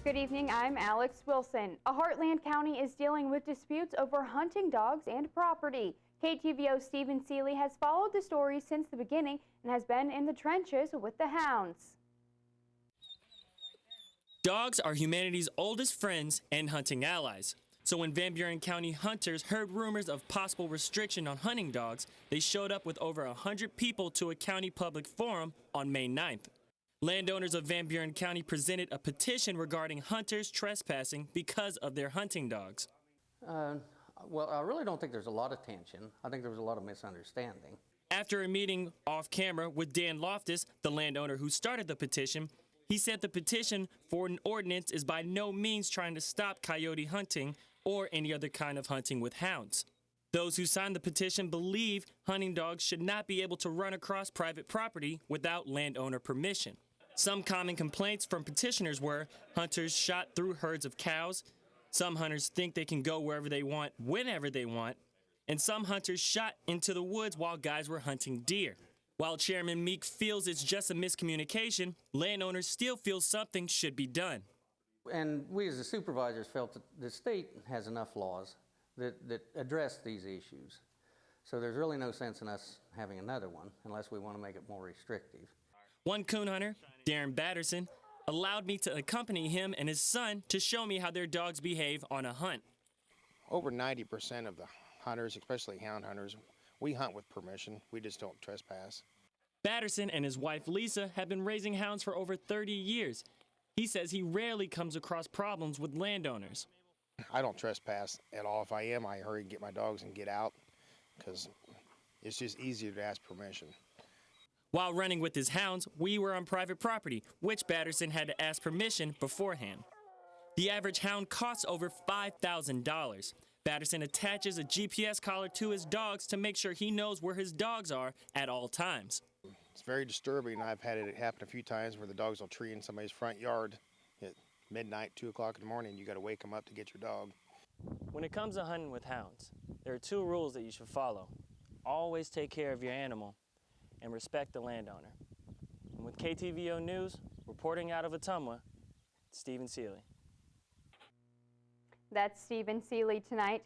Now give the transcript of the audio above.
Good evening, I'm Alex Wilson. A Heartland County is dealing with disputes over hunting dogs and property. KTVO's Stephen Seeley has followed the story since the beginning and has been in the trenches with the hounds. Dogs are humanity's oldest friends and hunting allies. So when Van Buren County hunters heard rumors of possible restriction on hunting dogs, they showed up with over 100 people to a county public forum on May 9th. Landowners of Van Buren County presented a petition regarding hunters trespassing because of their hunting dogs. Well, I really don't think there's a lot of tension. I think there was a lot of misunderstanding. After a meeting off camera with Dan Loftus, the landowner who started the petition, he said the petition for an ordinance is by no means trying to stop coyote hunting or any other kind of hunting with hounds. Those who signed the petition believe hunting dogs should not be able to run across private property without landowner permission. Some common complaints from petitioners were hunters shot through herds of cows, some hunters think they can go wherever they want, whenever they want, and some hunters shot into the woods while guys were hunting deer. While Chairman Meek feels it's just a miscommunication, landowners still feel something should be done. And we as the supervisors felt that the state has enough laws that address these issues. So there's really no sense in us having another one unless we want to make it more restrictive. One coon hunter, Darren Batterson, allowed me to accompany him and his son to show me how their dogs behave on a hunt. Over 90% of the hunters, especially hound hunters, we hunt with permission. We just don't trespass. Batterson and his wife Lisa have been raising hounds for over 30 years. He says he rarely comes across problems with landowners. I don't trespass at all. If I am, I hurry and get my dogs and get out because it's just easier to ask permission. While running with his hounds, we were on private property, which Batterson had to ask permission beforehand. The average hound costs over $5,000. Batterson attaches a GPS collar to his dogs to make sure he knows where his dogs are at all times. It's very disturbing. I've had it happen a few times where the dogs will tree in somebody's front yard at midnight, 2 o'clock in the morning. You got to wake them up to get your dog. When it comes to hunting with hounds, there are 2 rules that you should follow. Always take care of your animal and respect the landowner. And with KTVO News, reporting out of Ottumwa, Stephen Seeley. That's Stephen Seeley tonight.